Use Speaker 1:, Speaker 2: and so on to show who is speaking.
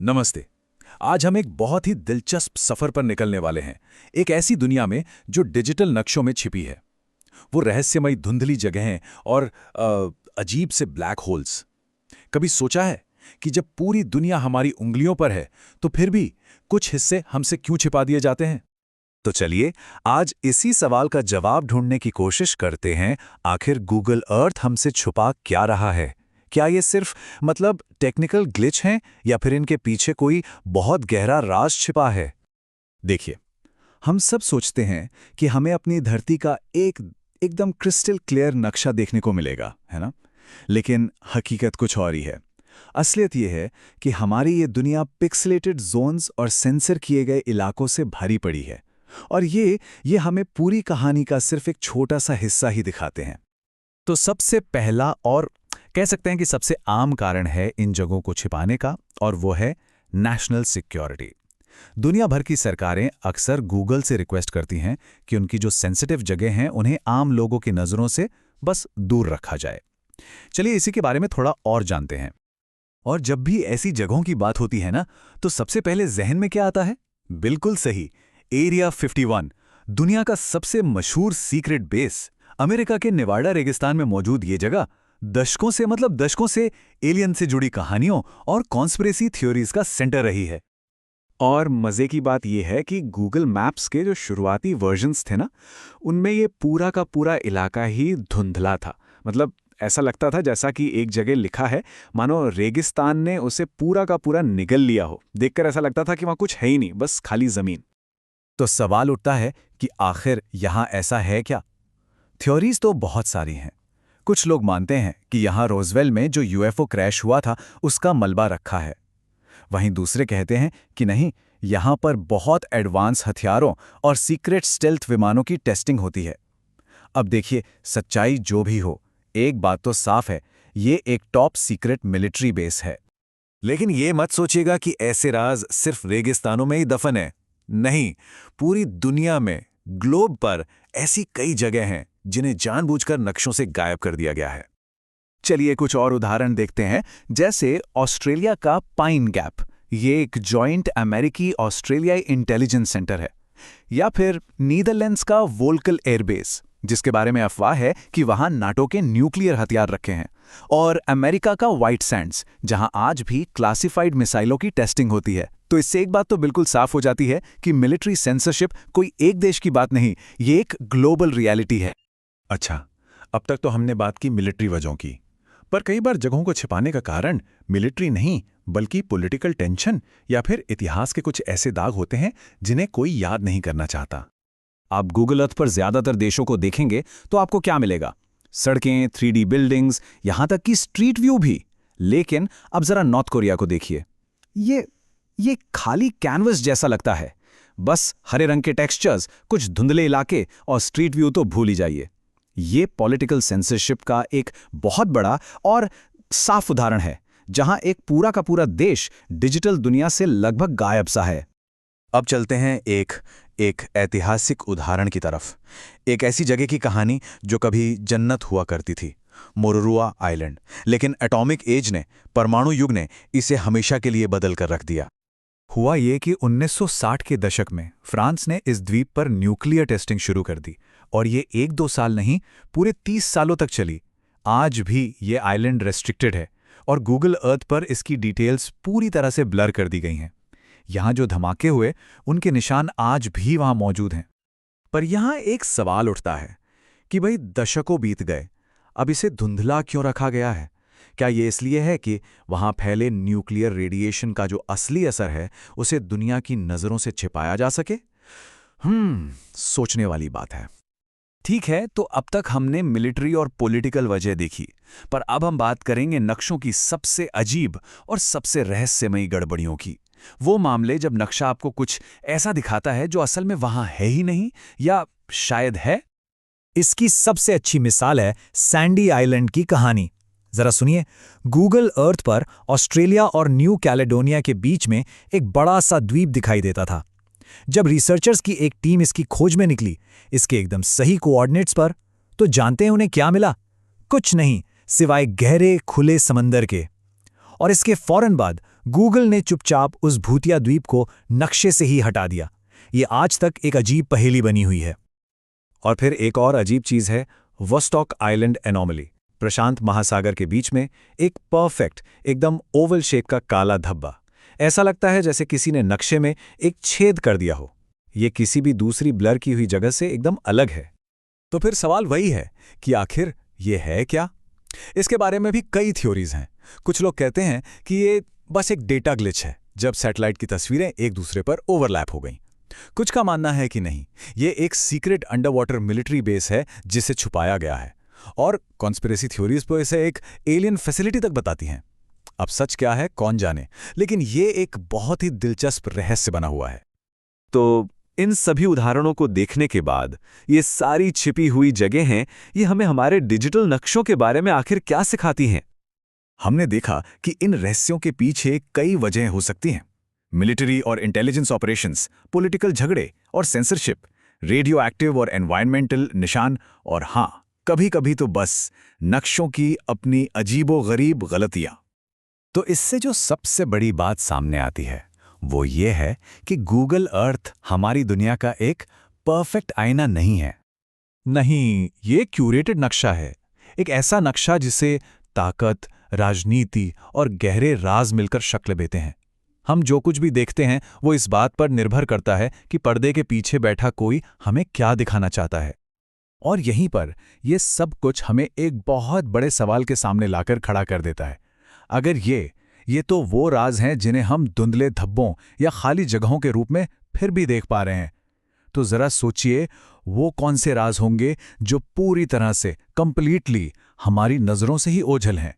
Speaker 1: नमस्ते। आज हम एक बहुत ही दिलचस्प सफर पर निकलने वाले हैं। एक ऐसी दुनिया में जो डिजिटल नक्शों में छिपी है। वो रहस्यमयी धुंधली जगहें और अजीब से ब्लैक होल्स। कभी सोचा है कि जब पूरी दुनिया हमारी उंगलियों पर है तो फिर भी कुछ हिस्से हमसे क्यों छिपा दिए जाते हैं?
Speaker 2: तो चलिए आज इसी सवाल का जवाब ढूंढने की कोशिश करते हैं। आखिर गूगल अर्थ हमसे छुपा क्या रहा है? क्या ये सिर्फ टेक्निकल ग्लिच हैं या फिर इनके पीछे कोई बहुत गहरा राज छिपा है? देखिए, हम सब सोचते हैं कि हमें अपनी धरती का एकदम क्रिस्टल क्लियर नक्शा देखने को मिलेगा, है ना? लेकिन हकीकत कुछ और ही है। असलियत यह है कि हमारी ये दुनिया पिक्सेलेटेड जोन्स और सेंसर किए गए इलाकों से भरी पड़ी है, और ये हमें पूरी कहानी का सिर्फ एक छोटा सा हिस्सा ही दिखाते हैं। तो सबसे पहला और कह सकते हैं कि सबसे आम कारण है इन जगहों को छिपाने का, और वो है नेशनल सिक्योरिटी। दुनिया भर की सरकारें अक्सर गूगल से रिक्वेस्ट करती हैं कि उनकी जो सेंसिटिव जगह हैं उन्हें आम लोगों की नज़रों से बस दूर रखा जाए। चलिए इसी के बारे में थोड़ा और जानते हैं। और जब भी ऐसी जगहों की बात होती है ना, तो सबसे पहले जहन में क्या आता है? बिल्कुल सही, एरिया 51, दुनिया का सबसे मशहूर सीक्रेट बेस। अमेरिका के नेवाडा रेगिस्तान में मौजूद ये जगह दशकों से एलियन से जुड़ी कहानियों और कॉन्स्पिरेसी थ्योरीज का सेंटर रही है। और मजे की बात यह है कि गूगल मैप्स के जो शुरुआती वर्जन्स थे ना, उनमें ये पूरा का पूरा इलाका ही धुंधला था। ऐसा लगता था जैसा कि एक जगह लिखा है, मानो रेगिस्तान ने उसे पूरा का पूरा निगल लिया हो। देखकर ऐसा लगता था कि वहां कुछ है ही नहीं, बस खाली जमीन। तो सवाल उठता है कि आखिर यहां ऐसा है क्या? थ्योरीज तो बहुत सारी हैं। कुछ लोग मानते हैं कि यहां रोजवेल में जो यूएफओ क्रैश हुआ था उसका मलबा रखा है। वहीं दूसरे कहते हैं कि नहीं, यहां पर बहुत एडवांस हथियारों और सीक्रेट स्टेल्थ विमानों की टेस्टिंग होती है। अब देखिए, सच्चाई जो भी हो, एक बात तो साफ है, ये एक टॉप सीक्रेट मिलिट्री बेस है। लेकिन ये मत सोचिएगा कि ऐसे राज सिर्फ रेगिस्तानों में ही दफन है। नहीं, पूरी दुनिया में, ग्लोब पर ऐसी कई जगह हैं जिन्हें जानबूझकर नक्शों से गायब कर दिया गया है। चलिए कुछ और उदाहरण देखते हैं। जैसे ऑस्ट्रेलिया का पाइन गैप, ये एक जॉइंट अमेरिकी ऑस्ट्रेलियाई इंटेलिजेंस सेंटर है। या फिर नीदरलैंड्स का वोल्कल एयरबेस, जिसके बारे में अफवाह है कि वहां नाटो के न्यूक्लियर हथियार रखे हैं। और अमेरिका का व्हाइट सैंड्स, जहां आज भी क्लासिफाइड मिसाइलों की टेस्टिंग होती है। तो इससे एक बात तो बिल्कुल साफ हो जाती है कि मिलिट्री सेंसरशिप कोई एक देश की बात नहीं, ये एक ग्लोबल रियलिटी है।
Speaker 1: अच्छा, अब तक तो हमने बात की मिलिट्री वजहों की, पर कई बार जगहों को छिपाने का कारण मिलिट्री नहीं बल्कि पॉलिटिकल टेंशन या फिर इतिहास के कुछ ऐसे दाग होते हैं जिन्हें कोई याद नहीं करना चाहता।
Speaker 2: आप गूगल अर्थ पर ज्यादातर देशों को देखेंगे तो आपको क्या मिलेगा? सड़कें, 3D बिल्डिंग्स, यहां तक कि स्ट्रीट व्यू भी। लेकिन अब जरा नॉर्थ कोरिया को देखिए। ये खाली कैनवस जैसा लगता है। बस हरे रंग के टेक्सचर्स, कुछ धुंधले इलाके और स्ट्रीट व्यू तो भूल ही जाइए। ये पॉलिटिकल सेंसरशिप का एक बहुत बड़ा और साफ उदाहरण है, जहां एक पूरा का पूरा देश डिजिटल दुनिया से लगभग गायब सा है। अब चलते हैं एक ऐतिहासिक उदाहरण की तरफ। एक ऐसी जगह की कहानी जो कभी जन्नत हुआ करती थी, मोरोरुआ आइलैंड। लेकिन एटॉमिक एज ने, परमाणु युग ने इसे हमेशा के लिए बदल कर रख दिया। हुआ ये कि 1960 के दशक में फ्रांस ने इस द्वीप पर न्यूक्लियर टेस्टिंग शुरू कर दी, और ये 1-2 साल नहीं, पूरे 30 सालों तक चली। आज भी ये आइलैंड रेस्ट्रिक्टेड है, और गूगल अर्थ पर इसकी डिटेल्स पूरी तरह से ब्लर कर दी गई हैं। यहाँ जो धमाके हुए, उनके निशान आज भी वहाँ मौजूद हैं। पर यहाँ एक सवाल उठता है कि भाई, दशकों बीत गए, अब इसे धुंधला क्यों रखा गया है? क्या ये इसलिए है कि वहाँ फैले न्यूक्लियर रेडिएशन का जो असली असर है उसे दुनिया की नज़रों से छिपाया जा सके? सोचने वाली बात है। ठीक है, तो अब तक हमने मिलिट्री और पॉलिटिकल वजह देखी, पर अब हम बात करेंगे नक्शों की सबसे अजीब और सबसे रहस्यमयी गड़बड़ियों की। वो मामले जब नक्शा आपको कुछ ऐसा दिखाता है जो असल में वहां है ही नहीं, या शायद है। इसकी सबसे अच्छी मिसाल है सैंडी आइलैंड की कहानी। जरा सुनिए। गूगल अर्थ पर ऑस्ट्रेलिया और न्यू कैलेडोनिया के बीच में एक बड़ा सा द्वीप दिखाई देता था। जब रिसर्चर्स की एक टीम इसकी खोज में निकली, इसके एकदम सही कोऑर्डिनेट्स पर, तो जानते हैं उन्हें क्या मिला? कुछ नहीं सिवाय गहरे खुले समंदर के।
Speaker 3: और इसके फौरन बाद गूगल ने चुपचाप उस भूतिया द्वीप को नक्शे से ही हटा दिया। ये आज तक एक अजीब पहेली बनी हुई है।
Speaker 2: और फिर एक और अजीब चीज है वोस्टॉक आइलैंड एनोमली। प्रशांत महासागर के बीच में एक परफेक्ट, एकदम ओवल शेप का काला धब्बा। ऐसा लगता है जैसे किसी ने नक्शे में एक छेद कर दिया हो। ये किसी भी दूसरी ब्लर की हुई जगह से एकदम अलग है।
Speaker 1: तो फिर सवाल वही है कि आखिर ये है क्या? इसके बारे में भी कई थ्योरीज हैं। कुछ लोग कहते हैं कि ये बस एक डेटा ग्लिच है, जब सैटेलाइट की तस्वीरें एक दूसरे पर ओवरलैप हो गईं। कुछ का मानना है कि नहीं, ये एक secret under water military base है जिसे छुपाया गया है। और कॉन्स्पिरेसी थ्योरीज तो इसे एक एलियन फैसिलिटी तक बताती हैं। अब सच क्या है कौन जाने, लेकिन ये एक बहुत ही दिलचस्प रहस्य बना हुआ है।
Speaker 2: तो इन सभी उदाहरणों को देखने के बाद ये सारी छिपी हुई जगहें, ये हमें हमारे डिजिटल नक्शों के बारे में आखिर क्या सिखाती हैं?
Speaker 1: हमने देखा कि इन रहस्यों के पीछे कई वजहें हो सकती हैं। मिलिट्री और इंटेलिजेंस ऑपरेशंस, पॉलिटिकल झगड़े और सेंसरशिप, रेडियो एक्टिव और एनवायरमेंटल निशान, और हाँ, कभी-कभी तो बस नक्शों की अपनी अजीबो-गरीब गलतियां। तो इससे जो सबसे बड़ी बात सामने आती है वो ये है कि गूगल अर्थ हमारी दुनिया का एक परफेक्ट आईना नहीं है। नहीं, ये क्यूरेटेड नक्शा है। एक ऐसा नक्शा जिसे ताकत, राजनीति और गहरे राज मिलकर शक्ल देते हैं। हम जो कुछ भी देखते हैं वो इस बात पर निर्भर करता है कि पर्दे के पीछे बैठा कोई हमें क्या दिखाना चाहता है। और यहीं पर ये सब कुछ हमें एक बहुत बड़े सवाल के सामने लाकर खड़ा कर देता है। अगर ये तो वो राज हैं जिन्हें हम धुंधले धब्बों या खाली जगहों के रूप में फिर भी देख पा रहे हैं, तो जरा सोचिए वो कौन से राज होंगे जो पूरी तरह से कंप्लीटली हमारी नजरों से ही ओझल हैं।